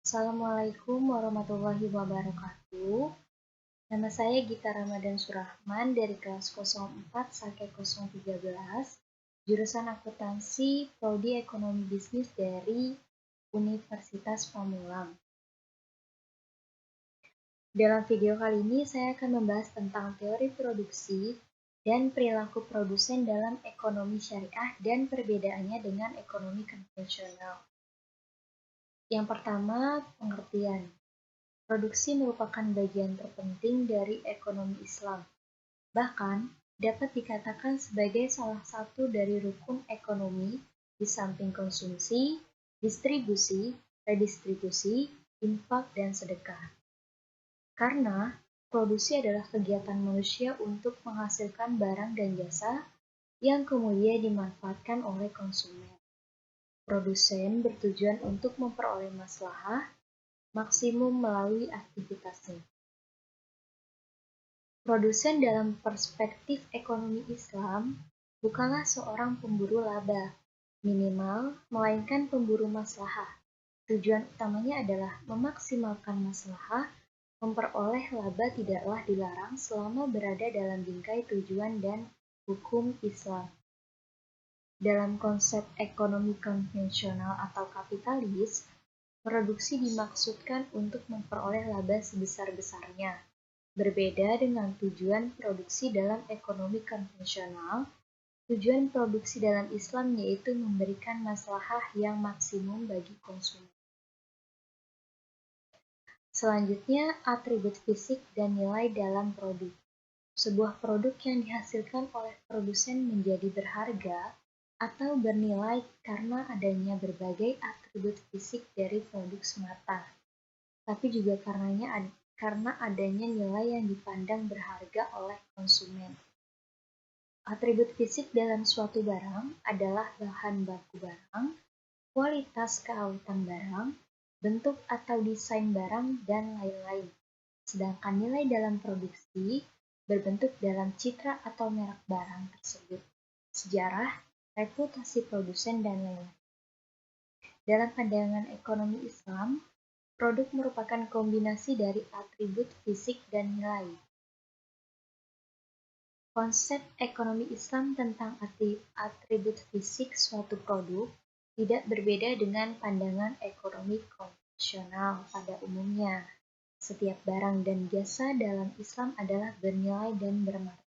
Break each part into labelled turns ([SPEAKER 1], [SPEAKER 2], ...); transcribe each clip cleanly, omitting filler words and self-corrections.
[SPEAKER 1] Assalamualaikum warahmatullahi wabarakatuh. Nama saya Gita Ramadan Surahman dari kelas 04 Sake 013, jurusan akuntansi Prodi Ekonomi Bisnis dari Universitas Pamulang. Dalam video kali ini saya akan membahas tentang teori produksi dan perilaku produsen dalam ekonomi syariah dan perbedaannya dengan ekonomi konvensional. Yang pertama, pengertian. Produksi merupakan bagian terpenting dari ekonomi Islam. Bahkan, dapat dikatakan sebagai salah satu dari rukun ekonomi di samping konsumsi, distribusi, redistribusi, infak, dan sedekah. Karena produksi adalah kegiatan manusia untuk menghasilkan barang dan jasa yang kemudian dimanfaatkan oleh konsumen. Produsen bertujuan untuk memperoleh maslahah maksimum melalui aktivitasnya. Produsen dalam perspektif ekonomi Islam bukanlah seorang pemburu laba, minimal, melainkan pemburu maslahah. Tujuan utamanya adalah memaksimalkan maslahah, memperoleh laba tidaklah dilarang selama berada dalam bingkai tujuan dan hukum Islam. Dalam konsep ekonomi konvensional atau kapitalis, produksi dimaksudkan untuk memperoleh laba sebesar-besarnya. Berbeda dengan tujuan produksi dalam ekonomi konvensional, tujuan produksi dalam Islam yaitu memberikan maslahah yang maksimum bagi konsumen. Selanjutnya, atribut fisik dan nilai dalam produk. Sebuah produk yang dihasilkan oleh produsen menjadi berharga atau bernilai karena adanya berbagai atribut fisik dari produk semata, tapi juga karena adanya nilai yang dipandang berharga oleh konsumen. Atribut fisik dalam suatu barang adalah bahan baku barang, kualitas keawetan barang, bentuk atau desain barang, dan lain-lain. Sedangkan nilai dalam produksi berbentuk dalam citra atau merek barang tersebut, sejarah, reputasi produsen, dan lain-lain. Dalam pandangan ekonomi Islam, produk merupakan kombinasi dari atribut fisik dan nilai. Konsep ekonomi Islam tentang atribut fisik suatu produk tidak berbeda dengan pandangan ekonomi konvensional pada umumnya. Setiap barang dan jasa dalam Islam adalah bernilai dan bermartabat.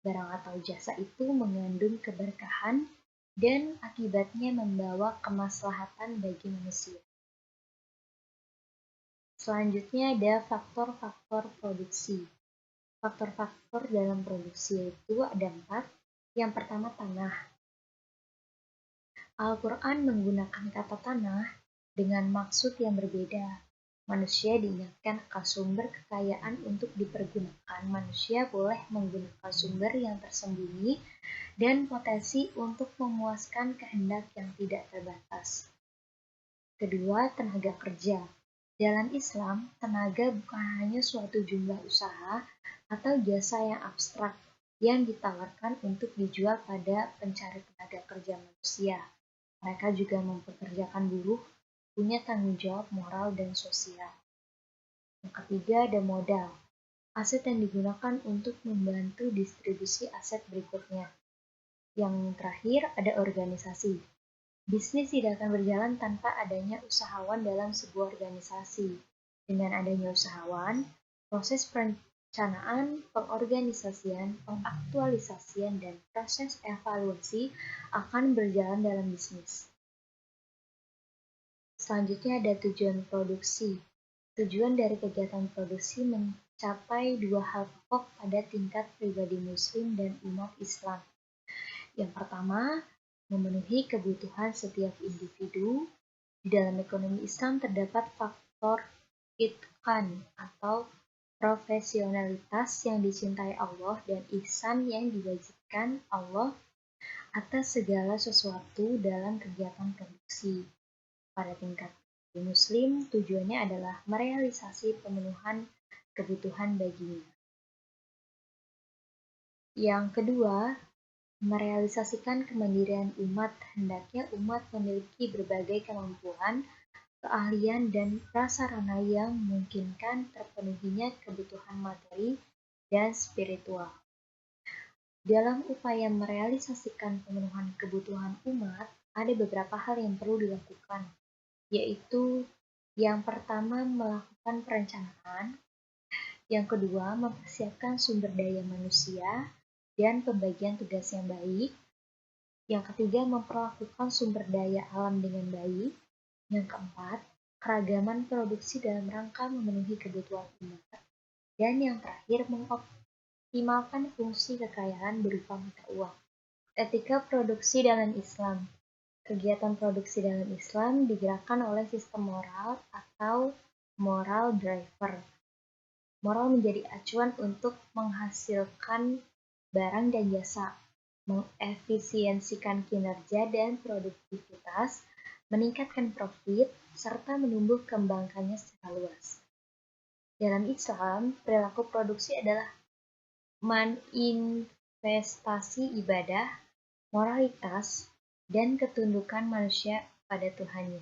[SPEAKER 1] Barang atau jasa itu mengandung keberkahan dan akibatnya membawa kemaslahatan bagi manusia. Selanjutnya ada faktor-faktor produksi. Faktor-faktor dalam produksi itu ada 4. Yang pertama, tanah. Al-Quran menggunakan kata tanah dengan maksud yang berbeda. Manusia diingatkan akan sumber kekayaan untuk dipergunakan. Manusia boleh menggunakan sumber yang tersembunyi dan potensi untuk memuaskan kehendak yang tidak terbatas. Kedua, tenaga kerja. Dalam Islam, tenaga bukan hanya suatu jumlah usaha atau jasa yang abstrak yang ditawarkan untuk dijual pada pencari tenaga kerja manusia. Mereka juga mempekerjakan buruh, punya tanggung jawab moral dan sosial. Yang ketiga, ada modal. Aset yang digunakan untuk membantu distribusi aset berikutnya. Yang terakhir, ada organisasi. Bisnis tidak akan berjalan tanpa adanya usahawan dalam sebuah organisasi. Dengan adanya usahawan, proses perencanaan, pengorganisasian, pengaktualisasian, dan proses evaluasi akan berjalan dalam bisnis. Selanjutnya ada tujuan produksi. Tujuan dari kegiatan produksi mencapai 2 hal pokok pada tingkat pribadi Muslim dan umat Islam. Yang pertama, memenuhi kebutuhan setiap individu. Di dalam ekonomi Islam terdapat faktor itqan atau profesionalitas yang dicintai Allah dan ihsan yang diwajibkan Allah atas segala sesuatu dalam kegiatan produksi. Pada tingkat Muslim, tujuannya adalah merealisasi pemenuhan kebutuhan baginya. Yang kedua, merealisasikan kemandirian umat. Hendaknya umat memiliki berbagai kemampuan keahlian, dan prasarana yang memungkinkan terpenuhinya kebutuhan materi dan spiritual. Dalam upaya merealisasikan pemenuhan kebutuhan umat, ada beberapa hal yang perlu dilakukan, yaitu yang pertama melakukan perencanaan, yang kedua mempersiapkan sumber daya manusia dan pembagian tugas yang baik, yang ketiga memperlakukan sumber daya alam dengan baik, yang keempat keragaman produksi dalam rangka memenuhi kebutuhan umat, dan yang terakhir mengoptimalkan fungsi kekayaan berupa mata uang. Etika produksi dalam Islam. Kegiatan produksi dalam Islam digerakkan oleh sistem moral atau moral driver. Moral menjadi acuan untuk menghasilkan barang dan jasa, mengefisiensikan kinerja dan produktivitas, meningkatkan profit, serta menumbuh kembangkannya secara luas. Dalam Islam, perilaku produksi adalah manifestasi ibadah, moralitas, dan ketundukan manusia pada Tuhannya.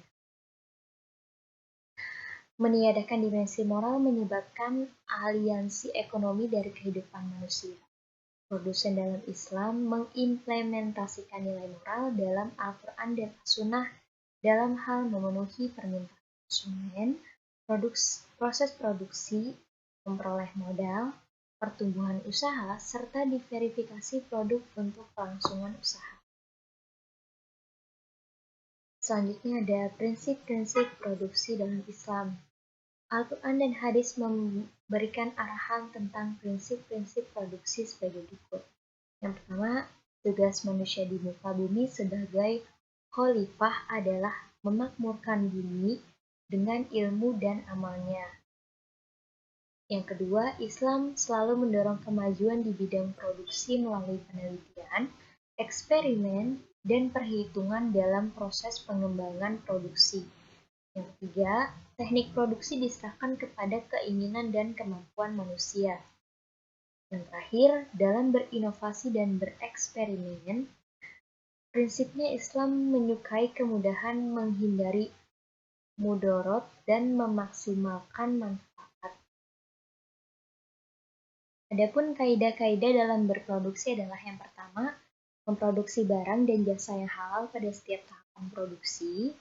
[SPEAKER 1] Meniadakan dimensi moral menyebabkan aliansi ekonomi dari kehidupan manusia. Produsen dalam Islam mengimplementasikan nilai moral dalam Al-Quran dan As-Sunnah dalam hal memenuhi permintaan konsumen, proses produksi, memperoleh modal, pertumbuhan usaha, serta diverifikasi produk untuk kelangsungan usaha. Selanjutnya ada prinsip-prinsip produksi dalam Islam. Al-Quran dan hadis memberikan arahan tentang prinsip-prinsip produksi sebagai berikut. Yang pertama, tugas manusia di muka bumi sebagai khalifah adalah memakmurkan bumi dengan ilmu dan amalnya. Yang kedua, Islam selalu mendorong kemajuan di bidang produksi melalui penelitian, eksperimen, dan perhitungan dalam proses pengembangan produksi. Yang ketiga, teknik produksi diserahkan kepada keinginan dan kemampuan manusia. Yang terakhir, dalam berinovasi dan bereksperimen, prinsipnya Islam menyukai kemudahan, menghindari mudorot, dan memaksimalkan manfaat. Adapun kaidah-kaidah dalam berproduksi adalah yang pertama, memproduksi barang dan jasa yang halal pada setiap tahapan produksi,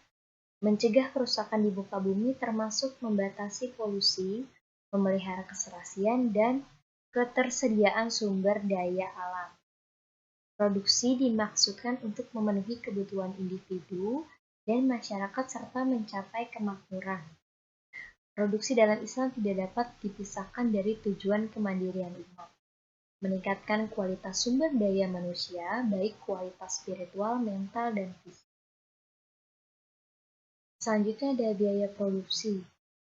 [SPEAKER 1] mencegah kerusakan di muka bumi termasuk membatasi polusi, memelihara keserasian, dan ketersediaan sumber daya alam. Produksi dimaksudkan untuk memenuhi kebutuhan individu dan masyarakat serta mencapai kemakmuran. Produksi dalam Islam tidak dapat dipisahkan dari tujuan kemandirian umat. Meningkatkan kualitas sumber daya manusia, baik kualitas spiritual, mental, dan fisik. Selanjutnya ada biaya produksi.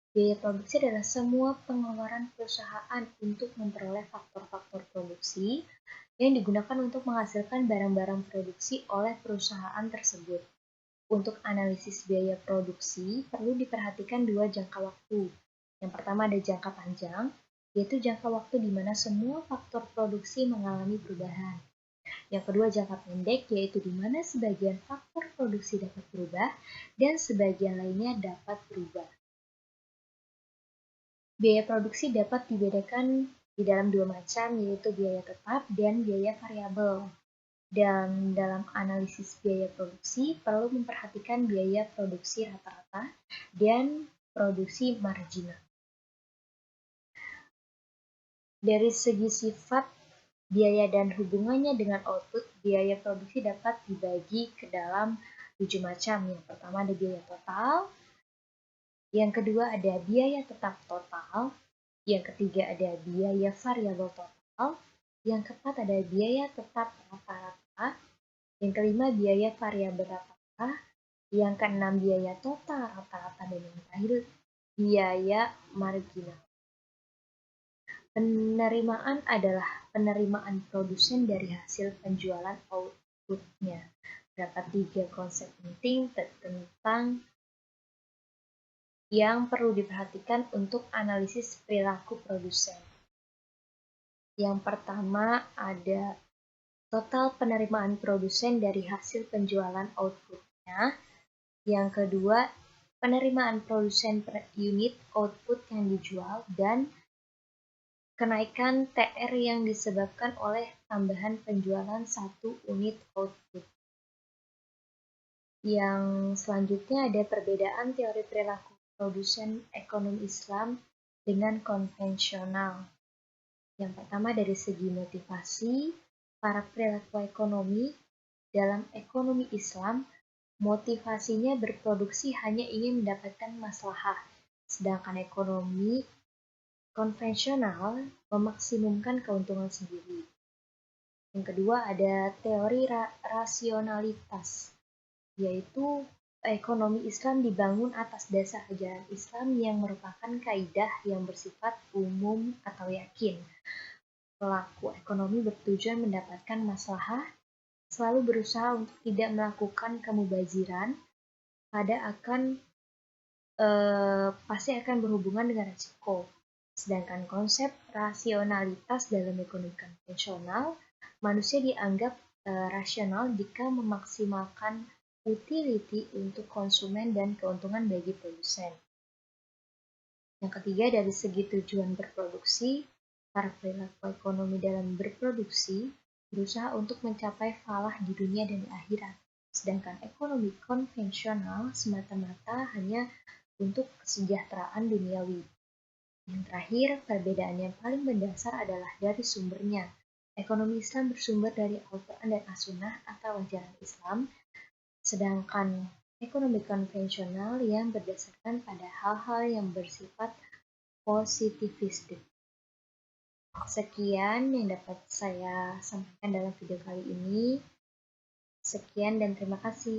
[SPEAKER 1] Biaya produksi adalah semua pengeluaran perusahaan untuk memperoleh faktor-faktor produksi yang digunakan untuk menghasilkan barang-barang produksi oleh perusahaan tersebut. Untuk analisis biaya produksi, perlu diperhatikan dua jangka waktu. Yang pertama ada jangka panjang, yaitu jangka waktu di mana semua faktor produksi mengalami perubahan. Yang kedua jangka pendek, yaitu di mana sebagian faktor produksi dapat berubah dan sebagian lainnya dapat berubah. Biaya produksi dapat dibedakan di dalam dua macam, yaitu biaya tetap dan biaya variabel. Dan dalam analisis biaya produksi, perlu memperhatikan biaya produksi rata-rata dan produksi marginal. Dari segi sifat biaya dan hubungannya dengan output, biaya produksi dapat dibagi ke dalam 7 macam. Yang pertama ada biaya total, yang kedua ada biaya tetap total, yang ketiga ada biaya variabel total, yang keempat ada biaya tetap rata-rata, yang kelima biaya variabel rata-rata, yang keenam biaya total rata-rata, dan yang terakhir biaya marginal. Penerimaan adalah penerimaan produsen dari hasil penjualan outputnya. Terdapat 3 konsep penting tentang yang perlu diperhatikan untuk analisis perilaku produsen. Yang pertama ada total penerimaan produsen dari hasil penjualan outputnya. Yang kedua penerimaan produsen per unit output yang dijual, dan kenaikan TR yang disebabkan oleh tambahan penjualan satu unit output. Yang selanjutnya ada perbedaan teori perilaku produsen ekonomi Islam dengan konvensional. Yang pertama dari segi motivasi, para perilaku ekonomi dalam ekonomi Islam, motivasinya berproduksi hanya ingin mendapatkan maslahah, sedangkan ekonomi konvensional memaksimumkan keuntungan sendiri. Yang kedua ada teori rasionalitas, yaitu ekonomi Islam dibangun atas dasar ajaran Islam yang merupakan kaidah yang bersifat umum atau yakin. Pelaku ekonomi bertujuan mendapatkan maslahah, selalu berusaha untuk tidak melakukan kemubaziran, pasti akan berhubungan dengan risiko. Sedangkan konsep rasionalitas dalam ekonomi konvensional, manusia dianggap rasional jika memaksimalkan utility untuk konsumen dan keuntungan bagi produsen. Yang ketiga, dari segi tujuan berproduksi, para perilaku ekonomi dalam berproduksi berusaha untuk mencapai falah di dunia dan di akhirat. Sedangkan ekonomi konvensional semata-mata hanya untuk kesejahteraan duniawi. Yang terakhir, perbedaan yang paling mendasar adalah dari sumbernya. Ekonomi Islam bersumber dari Al-Quran dan As-Sunnah atau ajaran Islam, sedangkan ekonomi konvensional yang berdasarkan pada hal-hal yang bersifat positivistik. Sekian yang dapat saya sampaikan dalam video kali ini. Sekian dan terima kasih.